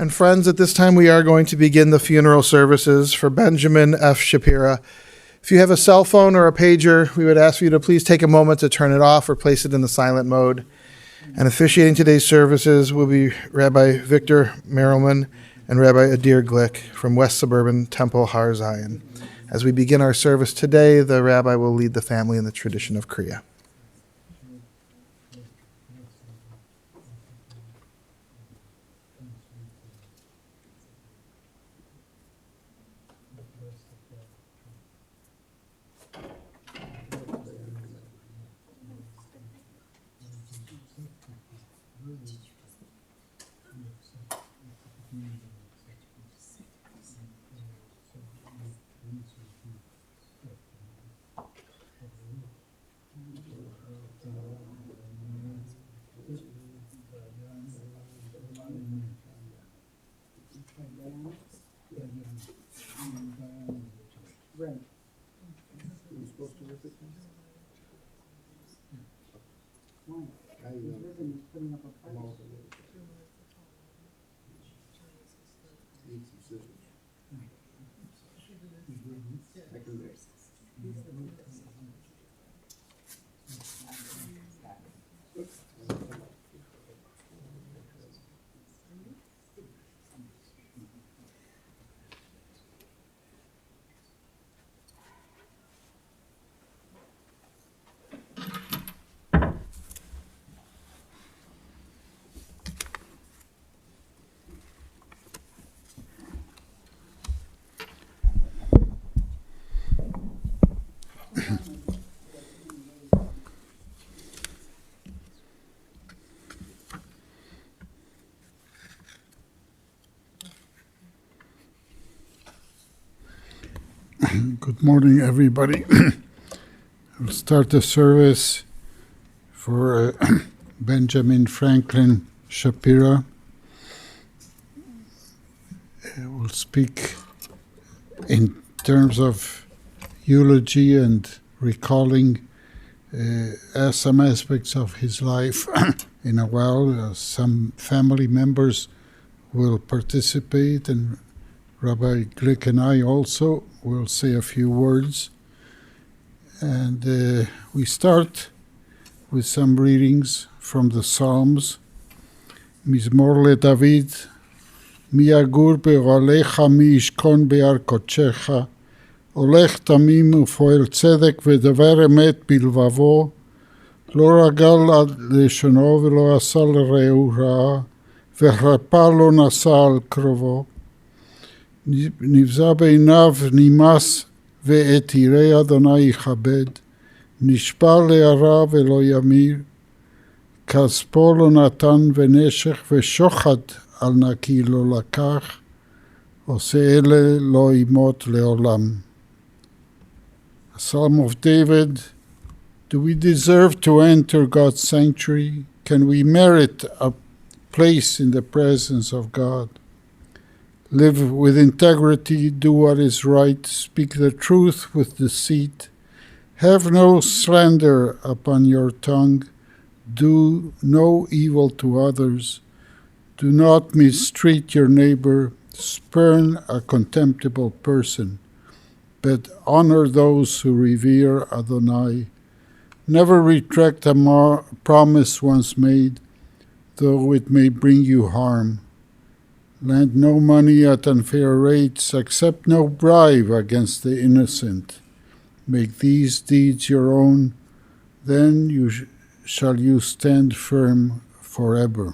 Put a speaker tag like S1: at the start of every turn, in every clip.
S1: And friends, at this time we are going to begin the funeral services for Benjamin F. Shapera. If you have a cell phone or a pager, we would ask you to please take a moment to turn it off or place it in the silent mode. And officiating today's services will be Rabbi Victor Merrilman and Rabbi Adir Glick from West Suburban Temple Har Zion. As we begin our service today, the rabbi will lead the family in the tradition of Kriya.
S2: Good morning, everybody. We'll start the service for Benjamin Franklin Shapera. We'll speak in terms of eulogy and recalling some aspects of his life in a while. Some family members will participate, and Rabbi Glick and I also will say a few words. And we start with some readings from the Psalms. Mizmor LeDavid, Mi yagur be'ohalecha mi yishkon be'ar kodshecha, הולך תמים ופועל צדק ודבר אמת בלבבו, לא רגל עד לשונו ולא עשה לרעהו רעה, וחרפה לא נשא על קרובו. נבזה בעיניו נמאס ואת ירא אדוני יכבד, נשבע להרע ולא ימיר, כספו לא נתן ונשך ושוחד על נקי לא לקח, עושה אלה לא ימות לעולם. A Psalm of David. Do we deserve to enter God's sanctuary? Can we merit a place in the presence of God? Live with integrity, do what is right, speak the truth with deceit. Have no slander upon your tongue. Do no evil to others. Do not mistreat your neighbor. Spurn a contemptible person, but honor those who revere Adonai. Never retract a promise once made, though it may bring you harm. Lend no money at unfair rates, accept no bribe against the innocent. Make these deeds your own, then shall you stand firm forever.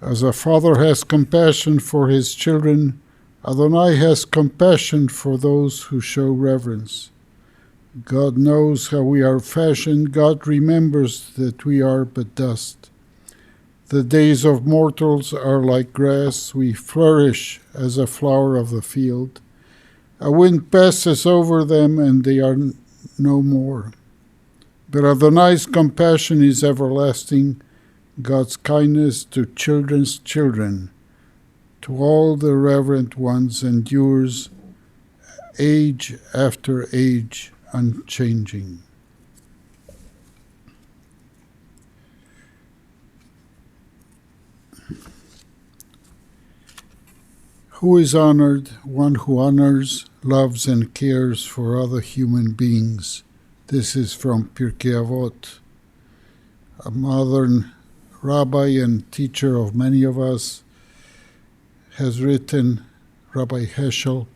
S2: As a father has compassion for his children, Adonai has compassion for those who show reverence. God knows how we are fashioned. God remembers that we are but dust. The days of mortals are like grass. We flourish as a flower of the field. A wind passes over them, and they are no more. But Adonai's compassion is everlasting, God's kindness to children's children. To all the reverent ones endures, age after age unchanging. Who is honored? One who honors, loves, and cares for other human beings. This is from Pirkei Avot. A modern rabbi and teacher of many of us has written, Rabbi Heschel,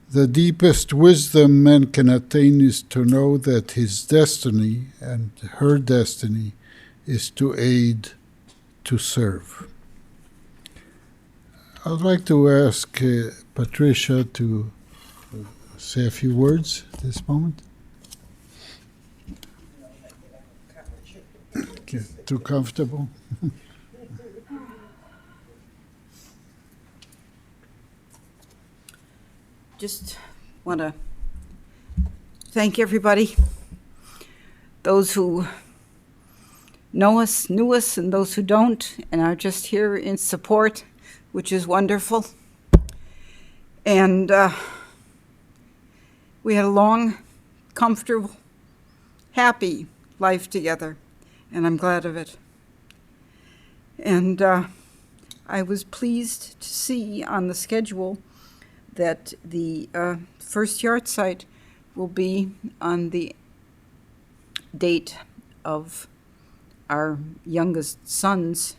S2: the deepest wisdom man can attain is to know that his destiny and her destiny is to aid, to serve. I'd like to ask Patricia to say a few words at this moment. Okay, too comfortable?
S3: Just want to thank everybody, those who know us, knew us, and those who don't, and are just here in support, which is wonderful. And we had a long, comfortable, happy life together, and I'm glad of it. And I was pleased to see on the schedule that the first yard site will be on the date of our youngest son's.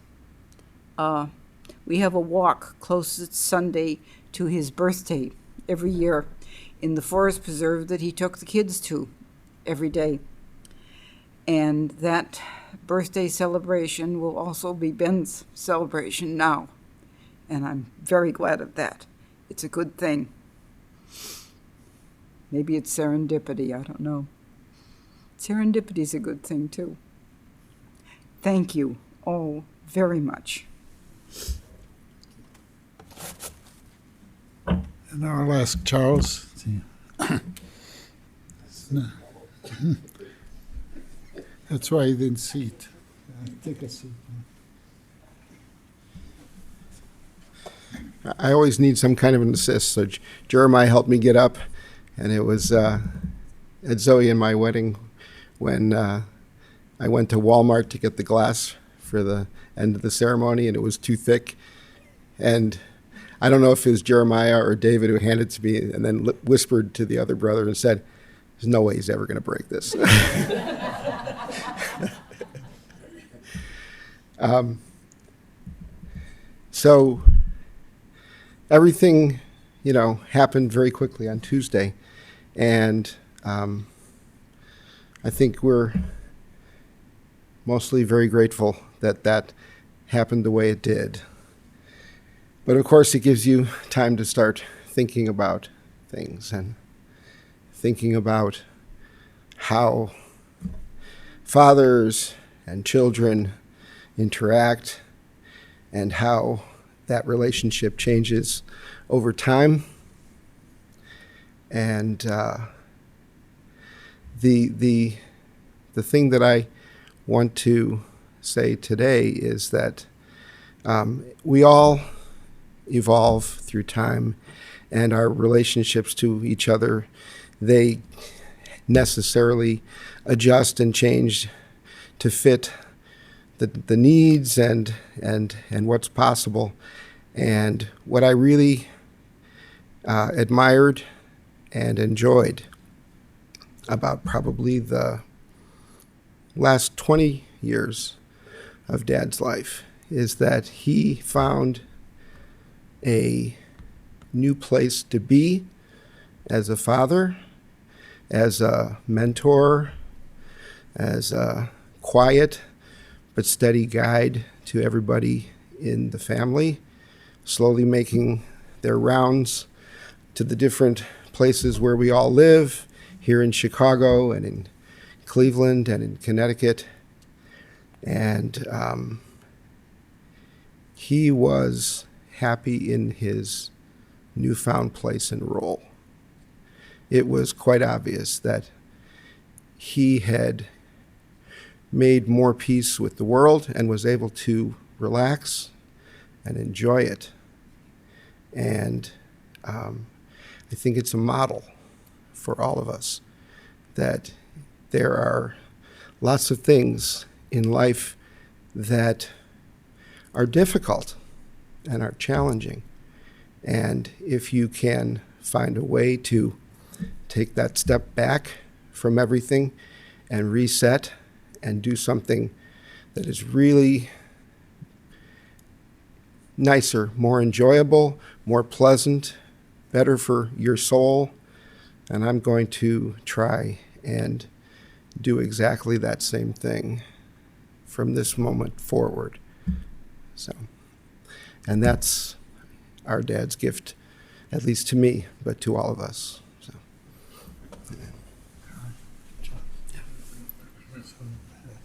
S3: We have a walk closest Sunday to his birthday every year in the forest preserve that he took the kids to every day. And that birthday celebration will also be Ben's celebration now. And I'm very glad of that. It's a good thing. Maybe it's serendipity, I don't know. Serendipity is a good thing, too. Thank you all very much.
S2: And now I'll ask Charles. That's why I didn't see it. Take a seat.
S4: I always need some kind of an assist, so Jeremiah helped me get up, and it was at Zoe and my wedding when I went to Walmart to get the glass for the end of the ceremony, and it was too thick, and I don't know if it was Jeremiah or David who handed it to me and then whispered to the other brother and said, "There's no way he's ever going to break this." So everything, happened very quickly on Tuesday, and I think we're mostly very grateful that that happened the way it did. But of course, it gives you time to start thinking about things and thinking about how fathers and children interact and how that relationship changes over time. And the thing that I want to say today is that we all evolve through time, and our relationships to each other, they necessarily adjust and change to fit the needs and what's possible. And what I really admired and enjoyed about probably the last 20 years of Dad's life is that he found a new place to be as a father, as a mentor, as a quiet but steady guide to everybody in the family, slowly making their rounds to the different places where we all live, here in Chicago and in Cleveland and in Connecticut. And he was happy in his newfound place and role. It was quite obvious that he had made more peace with the world and was able to relax and enjoy it. And I think it's a model for all of us that there are lots of things in life that are difficult and are challenging. And if you can find a way to take that step back from everything and reset and do something that is really nicer, more enjoyable, more pleasant, better for your soul, and I'm going to try and do exactly that same thing from this moment forward. So, and that's our dad's gift, at least to me, but to all of us. So.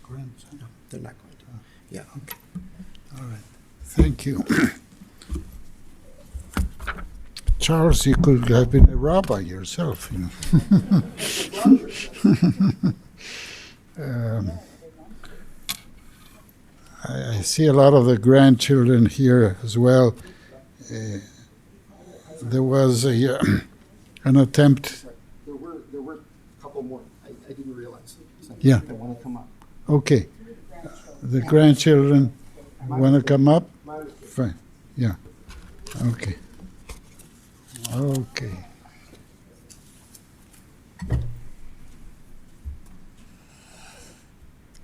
S2: Grandson.
S4: They're not going to. Yeah.
S2: Okay. All right. Thank you. Charles, you could have been a rabbi yourself, you know. I see a lot of the grandchildren here as well. There was an attempt.
S4: There were a couple more. I didn't realize. So
S2: Yeah.
S4: they want to come up.
S2: Okay. The grandchildren want to come up? Fine. Yeah. Okay. Okay.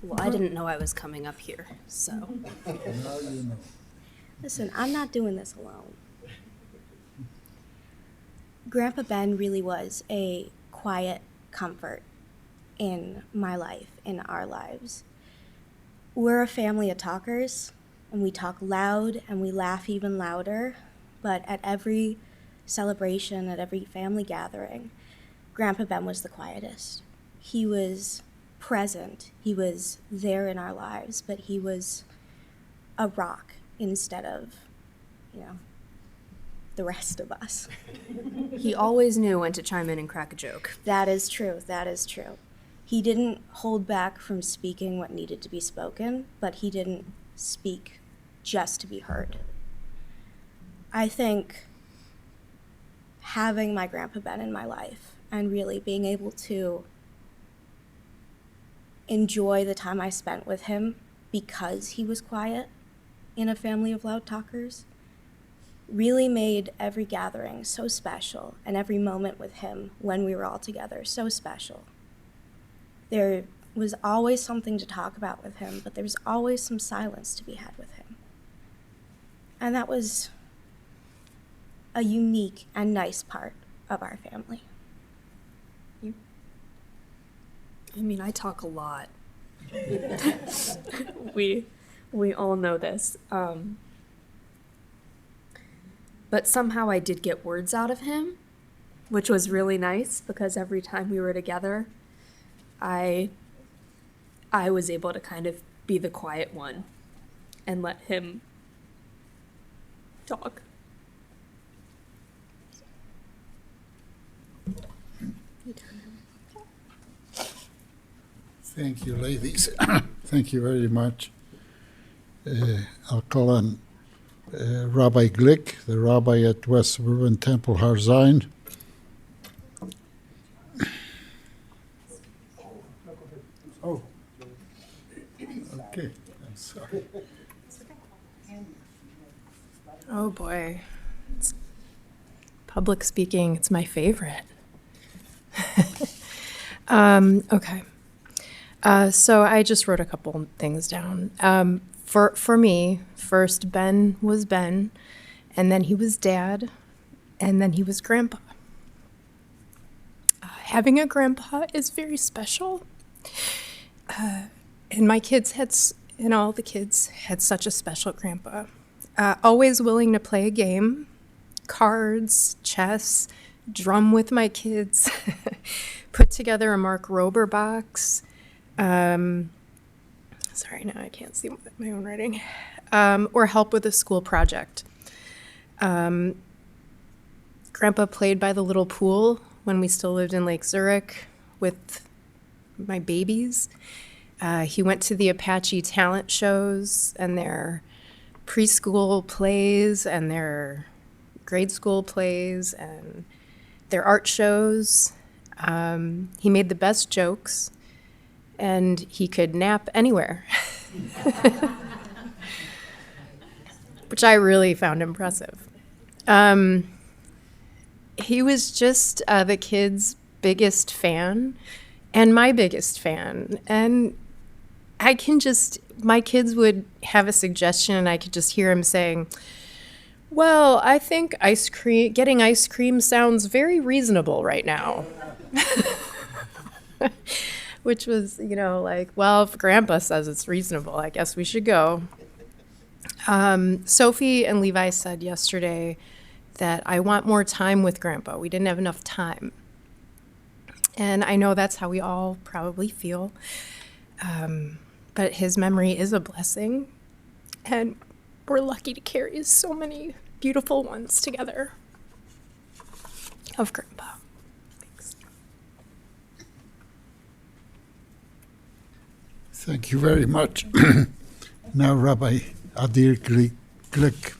S5: Well, I didn't know I was coming up here, so.
S2: Now you know.
S5: Listen, I'm not doing this alone. Grandpa Ben really was a quiet comfort in my life, in our lives. We're a family of talkers, and we talk loud and we laugh even louder, but at every celebration, at every family gathering, Grandpa Ben was the quietest. He was present, he was there in our lives, but he was a rock instead of, the rest of us.
S6: He always knew when to chime in and crack a joke.
S5: That is true, that is true. He didn't hold back from speaking what needed to be spoken, but he didn't speak just to be heard. I think having my Grandpa Ben in my life and really being able to enjoy the time I spent with him because he was quiet in a family of loud talkers really made every gathering so special and every moment with him when we were all together so special. There was always something to talk about with him, but there was always some silence to be had with him. And that was a unique and nice part of our family.
S6: I mean, I talk a lot. we all know this. But somehow I did get words out of him, which was really nice because every time we were together, I was able to kind of be the quiet one and let him talk.
S2: Thank you, ladies. Thank you very much. I'll call on Rabbi Glick, the rabbi at West Suburban Temple Har Zion. Oh, okay. I'm sorry.
S7: Oh boy. Public speaking, it's my favorite. Okay. So I just wrote a couple things down. For me, first Ben was Ben, and then he was Dad, and then he was Grandpa. Having a grandpa is very special. And my kids all the kids had such a special grandpa. Always willing to play a game, cards, chess, drum with my kids, put together a Mark Rober box. Sorry, now I can't see my own writing. Or help with a school project. Grandpa played by the little pool when we still lived in Lake Zurich with my babies. He went to the Apache talent shows and their preschool plays and their grade school plays and their art shows. He made the best jokes, and he could nap anywhere, which I really found impressive. He was just the kids' biggest fan and my biggest fan. And my kids would have a suggestion and I could just hear him saying, well, I think getting ice cream sounds very reasonable right now. Which was, like, well, if Grandpa says it's reasonable, I guess we should go. Sophie and Levi said yesterday that I want more time with Grandpa. We didn't have enough time. And I know that's how we all probably feel. But his memory is a blessing. And we're lucky to carry so many beautiful ones together of Grandpa. Thanks.
S2: Thank you very much. Now, Rabbi Adir Glick.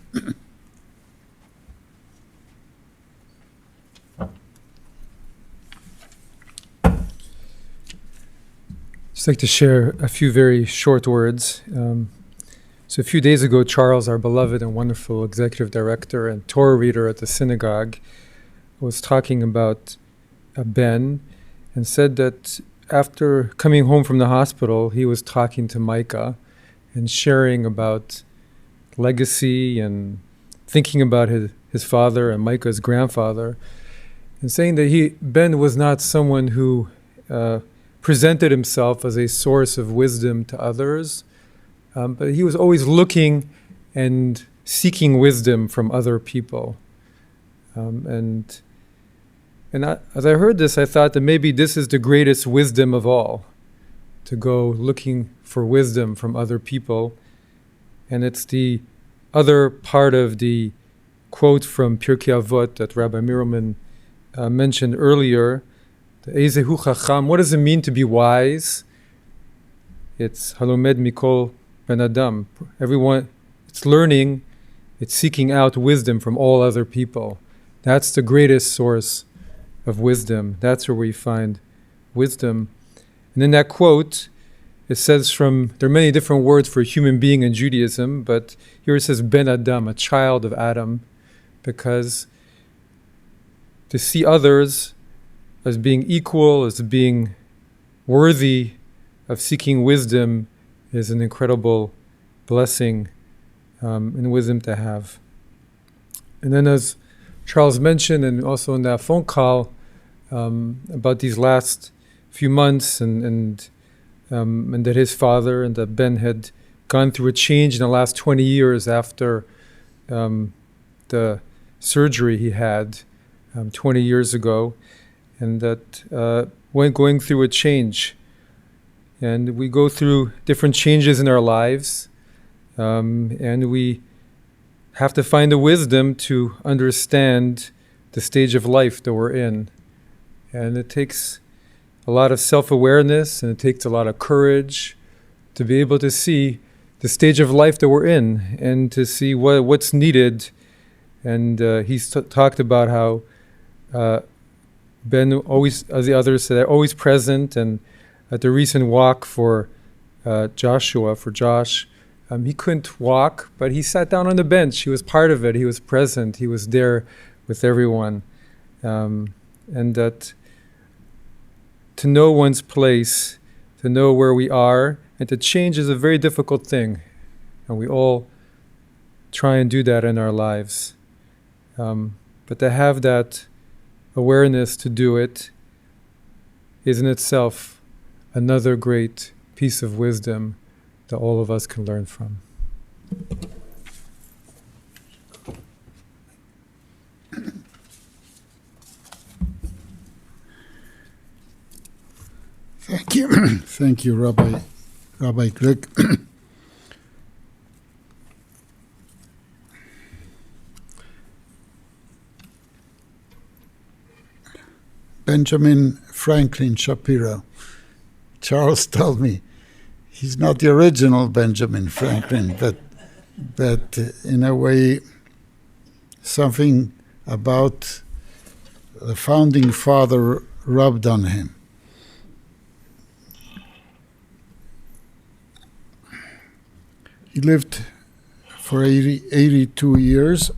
S8: Just like to share a few very short words. So a few days ago, Charles, our beloved and wonderful executive director and Torah reader at the synagogue, was talking about Ben and said that after coming home from the hospital, he was talking to Micah and sharing about legacy and thinking about his father and Micah's grandfather, and saying that Ben was not someone who presented himself as a source of wisdom to others, but he was always looking and seeking wisdom from other people. And as I heard this, I thought that maybe this is the greatest wisdom of all, to go looking for wisdom from other people. And it's the other part of the quote from Pirkei Avot that Rabbi Mirelman mentioned earlier, the Ezehu Chacham. What does it mean to be wise? It's Halomed Mikol Ben Adam. Everyone, it's learning, it's seeking out wisdom from all other people. That's the greatest source of wisdom. That's where we find wisdom. And in that quote, it says there are many different words for human being in Judaism, but here it says Ben Adam, a child of Adam, because to see others as being equal, as being worthy of seeking wisdom is an incredible blessing and wisdom to have. And then as Charles mentioned, and also in that phone call about these last few months and that his father and that Ben had gone through a change in the last 20 years after the surgery he had 20 years ago, and that going through a change. And we go through different changes in our lives, and we have to find the wisdom to understand the stage of life that we're in. And it takes a lot of self-awareness, and it takes a lot of courage to be able to see the stage of life that we're in and to see what's needed. And he's talked about how Ben always, as the others said, always present. And at the recent walk for Josh, he couldn't walk, but he sat down on the bench. He was part of it. He was present. He was there with everyone. And that to know one's place, to know where we are, and to change is a very difficult thing. And we all try and do that in our lives. But to have that awareness to do it is in itself another great piece of wisdom that all of us can learn from.
S2: Thank you. Thank you, Rabbi Glick. Benjamin Franklin Shapera. Charles told me he's not the original Benjamin Franklin, but in a way, something about the founding father rubbed on him. He lived for 82 years.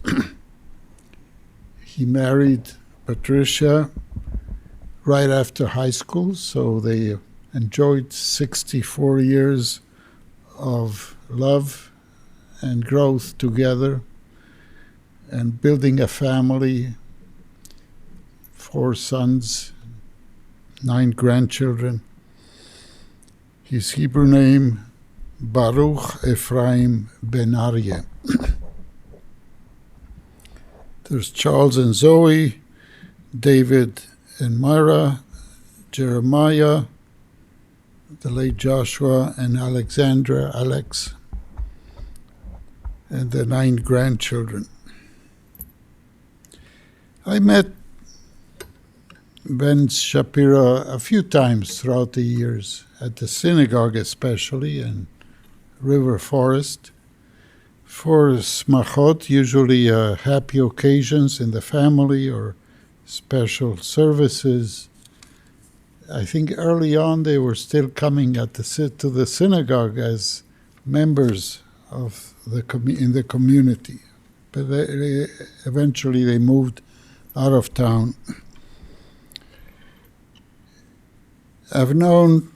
S2: He married Patricia right after high school, so they enjoyed 64 years of love and growth together and building a family, 4 sons, 9 grandchildren. His Hebrew name, Baruch Ephraim Ben Aryeh. There's Charles and Zoe, David and Myra, Jeremiah, the late Joshua, and Alexandra, Alex, and the 9 grandchildren. I met Ben Shapera a few times throughout the years, at the synagogue especially, and River Forest, for smachot, usually happy occasions in the family or special services. I think early on they were still coming to the synagogue as members of in the community, but eventually they moved out of town. I've known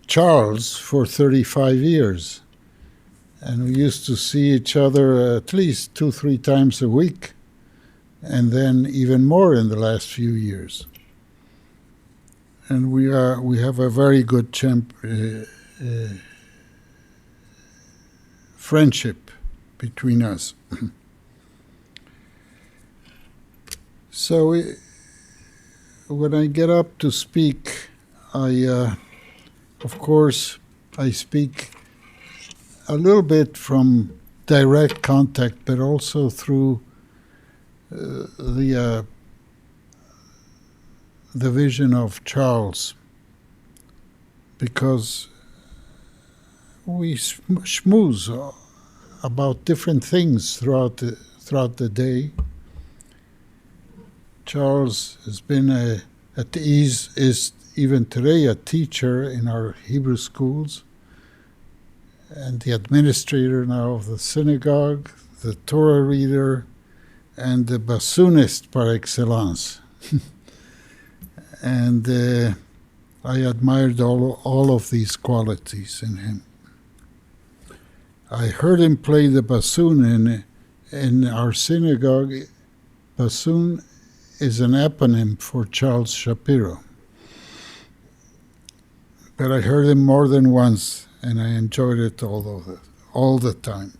S2: Charles for 35 years, and we used to see each other at least 2-3 times a week, and then even more in the last few years. And we have a very good friendship between us. So when I get up to speak, of course, I speak a little bit from direct contact, but also through the vision of Charles, because we schmooze about different things throughout the day. Charles has been is even today a teacher in our Hebrew schools, and the administrator now of the synagogue, the Torah reader, and the bassoonist par excellence. And I admired all of these qualities in him. I heard him play the bassoon in our synagogue. Bassoon is an eponym for Charles Shapiro. But I heard him more than once, and I enjoyed it all the time.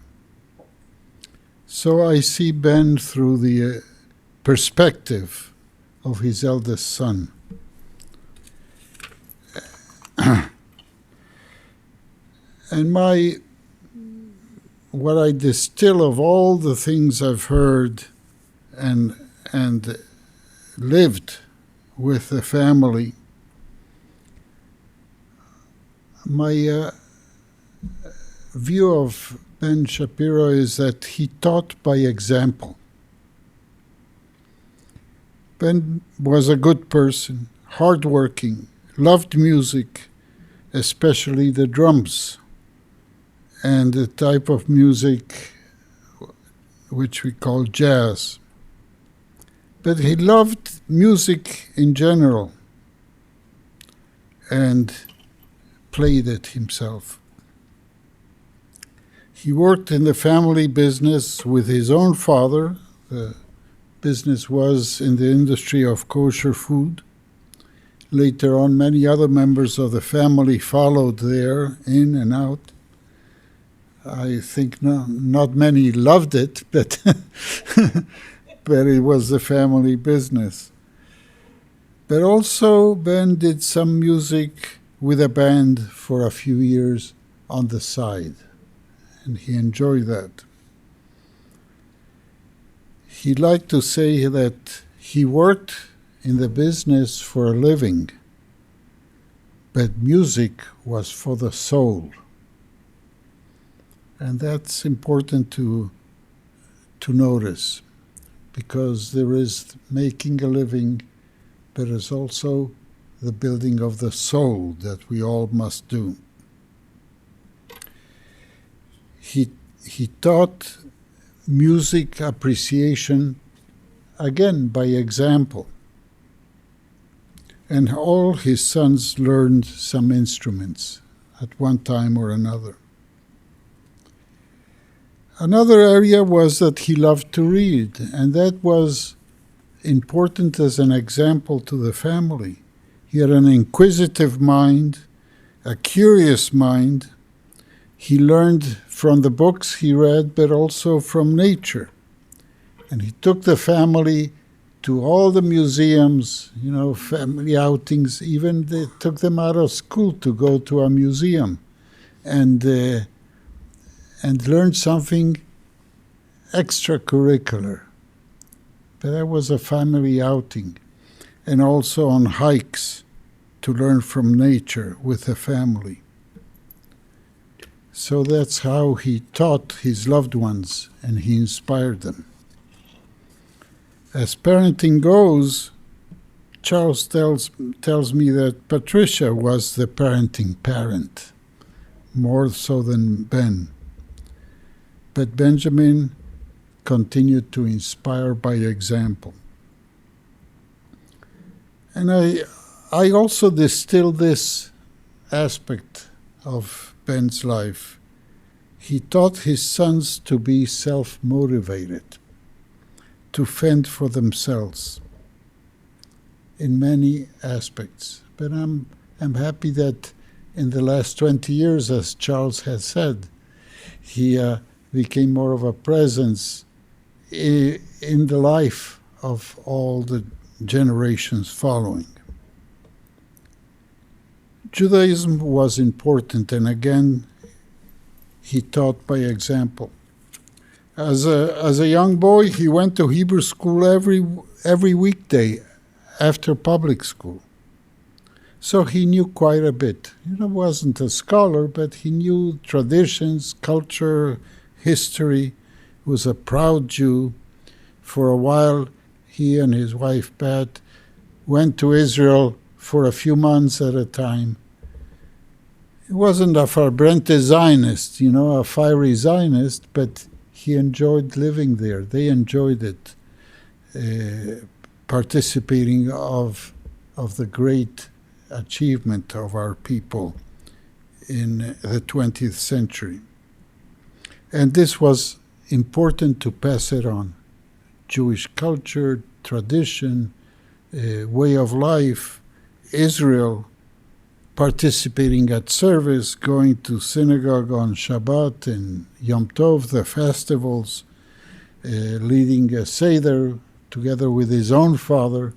S2: So I see Ben through the perspective of his eldest son. And what I distill of all the things I've heard and lived with the family, my view of Ben Shapiro is that he taught by example. Ben was a good person, hardworking, loved music, especially the drums, and the type of music which we call jazz. But he loved music in general and played it himself. He worked in the family business with his own father. The business was in the industry of kosher food. Later on, many other members of the family followed there, in and out. I think not many loved it, but but it was the family business. But also, Ben did some music with a band for a few years on the side, and he enjoyed that. He liked to say that he worked in the business for a living, but music was for the soul. And that's important to notice, because there is making a living, but there's also the building of the soul that we all must do. He taught music appreciation again by example. And all his sons learned some instruments at one time or another. Another area was that he loved to read, and that was important as an example to the family. He had an inquisitive mind, a curious mind. He learned from the books he read, but also from nature. And he took the family to all the museums, family outings. Even they took them out of school to go to a museum and learn something extracurricular. But that was a family outing. And also on hikes to learn from nature with the family. So that's how he taught his loved ones and he inspired them. As parenting goes, Charles tells me that Patricia was the parenting parent, more so than Ben. But Benjamin continued to inspire by example. And I also distill this aspect of Ben's life. He taught his sons to be self-motivated, to fend for themselves in many aspects. But I'm happy that in the last 20 years, as Charles has said, he became more of a presence in the life of all the generations following. Judaism was important, and again, he taught by example. As a young boy, he went to Hebrew school every weekday after public school. So he knew quite a bit. Wasn't a scholar, but he knew traditions, culture, history. He was a proud Jew. For a while, he and his wife Pat went to Israel for a few months at a time. He wasn't a verbrannte Zionist, a fiery Zionist, but he enjoyed living there. They enjoyed it, participating of the great achievement of our people in the 20th century. And this was important to pass it on. Jewish culture, tradition, way of life, Israel, participating at service, going to synagogue on Shabbat and Yom Tov, the festivals, leading a Seder together with his own father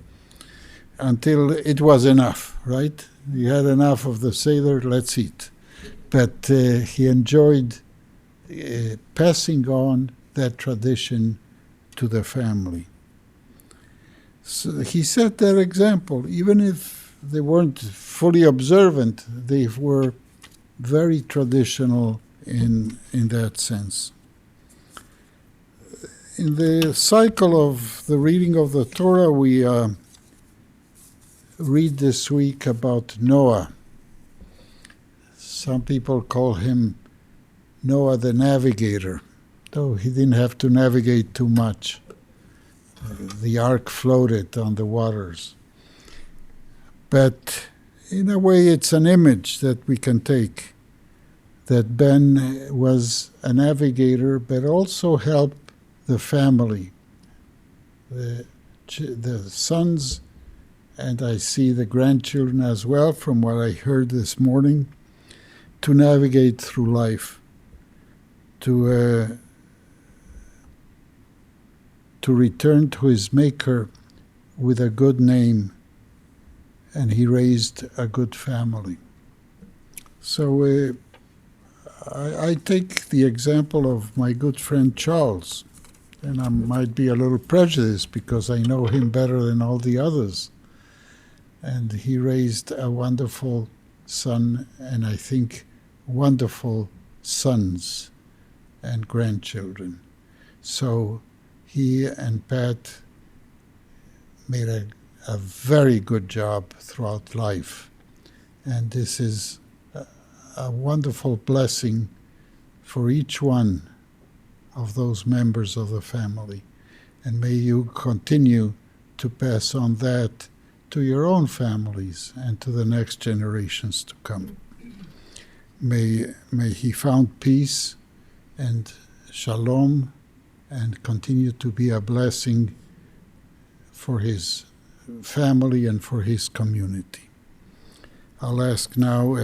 S2: until it was enough, right? He had enough of the Seder, let's eat. But he enjoyed passing on that tradition to the family. So he set that example, even if they weren't fully observant, they were very traditional in that sense. In the cycle of the reading of the Torah, we read this week about Noah. Some people call him Noah the navigator, though he didn't have to navigate too much. The ark floated on the waters. But in a way, it's an image that we can take, that Ben was a navigator, but also helped the family, the sons, and I see the grandchildren as well, from what I heard this morning, to navigate through life, to return to his Maker with a good name, and he raised a good family. So I take the example of my good friend Charles, and I might be a little prejudiced because I know him better than all the others. And he raised a wonderful son, and I think wonderful sons and grandchildren. So he and Pat made a very good job throughout life. And this is a wonderful blessing for each one of those members of the family. And may you continue to pass on that to your own families and to the next generations to come. May he found peace and shalom and continue to be a blessing for his family and for his community. I'll ask now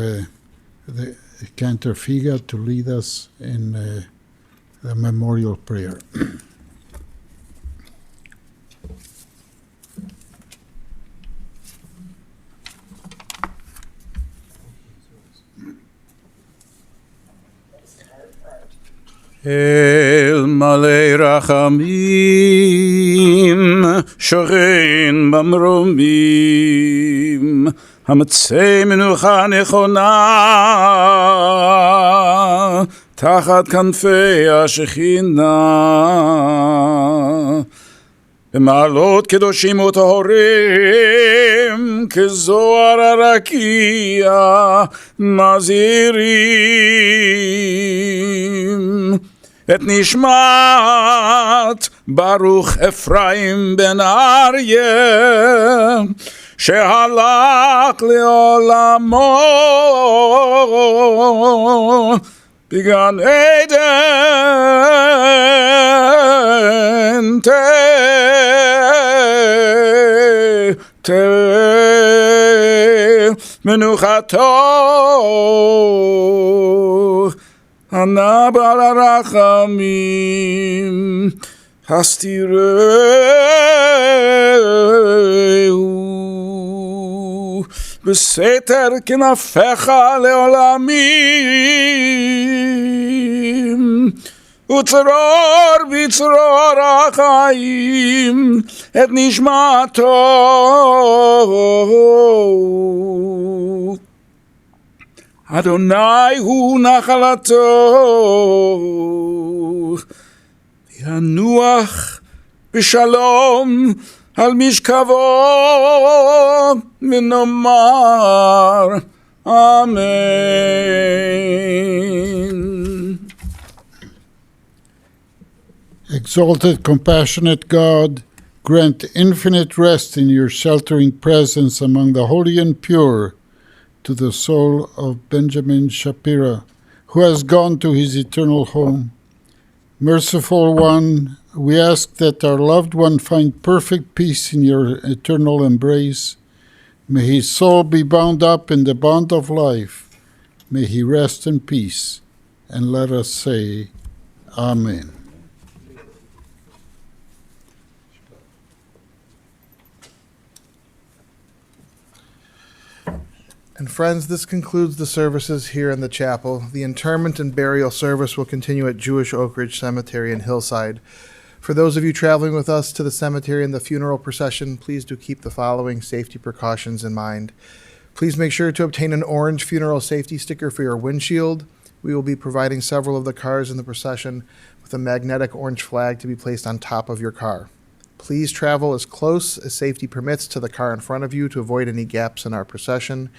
S2: the Cantor Figa to lead us in the memorial prayer.
S9: אל מלא רחמים, שוכן במרומים, המצא מנוחה נכונה, תחת כנפי השכינה. במעלות קדושים וטהורים, כזוהר הרקיע, מזהירים את נשמת ברוך אפרים בן אריה, שהלך לעולמו בגן עדן. מנוחתו ענה בעל הרחמים, הסתירהו בסתר כנפיך לעולמים, וצרור בצרור החיים את נשמתו. אדוני הוא נחלתו, ינוח בשלום על משכבו, ונאמר אמן.
S2: Exalted, compassionate God, grant infinite rest in your sheltering presence among the holy and pure to the soul of Benjamin Shapera, who has gone to his eternal home. Merciful One, we ask that our loved one find perfect peace in your eternal embrace. May his soul be bound up in the bond of life. May he rest in peace. And let us say, Amen.
S1: And friends, this concludes the services here in the chapel. The interment and burial service will continue at Jewish Oak Ridge Cemetery in Hillside. For those of you traveling with us to the cemetery and the funeral procession, please do keep the following safety precautions in mind. Please make sure to obtain an orange funeral safety sticker for your windshield. We will be providing several of the cars in the procession with a magnetic orange flag to be placed on top of your car. Please travel as close as safety permits to the car in front of you to avoid any gaps in our procession.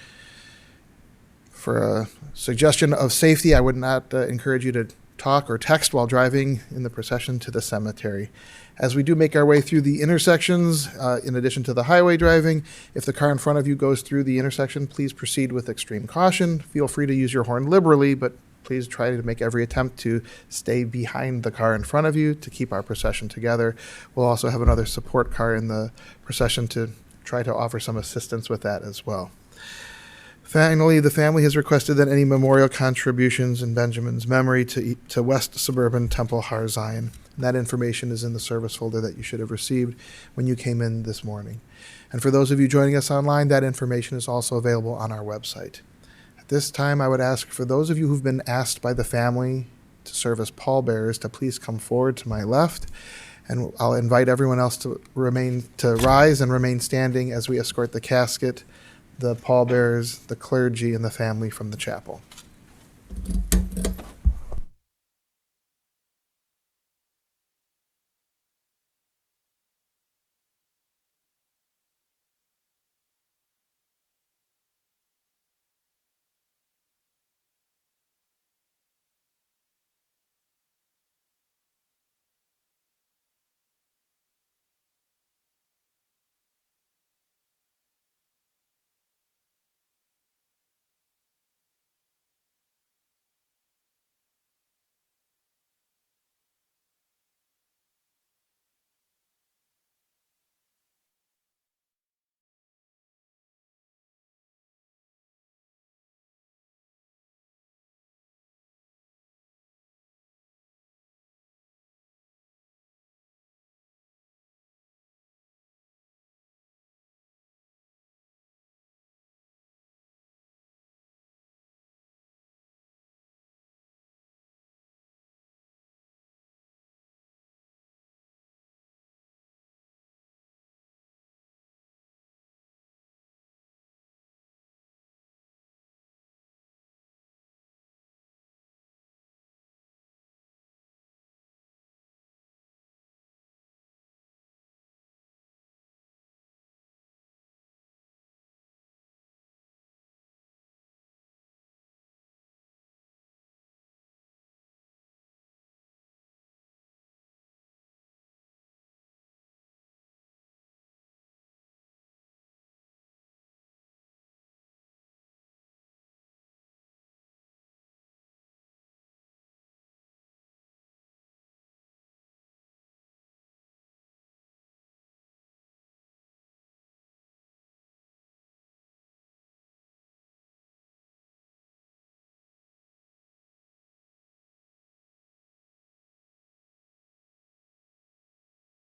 S1: For a suggestion of safety, I would not encourage you to talk or text while driving in the procession to the cemetery. As we do make our way through the intersections, in addition to the highway driving, if the car in front of you goes through the intersection, please proceed with extreme caution. Feel free to use your horn liberally, but please try to make every attempt to stay behind the car in front of you to keep our procession together. We'll also have another support car in the procession to try to offer some assistance with that as well. Finally, the family has requested that any memorial contributions in Benjamin's memory to West Suburban Temple Har Zion. And that information is in the service folder that you should have received when you came in this morning. And for those of you joining us online, that information is also available on our website. At this time, I would ask for those of you who've been asked by the family to serve as pallbearers to please come forward to my left. And I'll invite everyone else to rise and remain standing as we escort the casket, the pallbearers, the clergy, and the family from the chapel.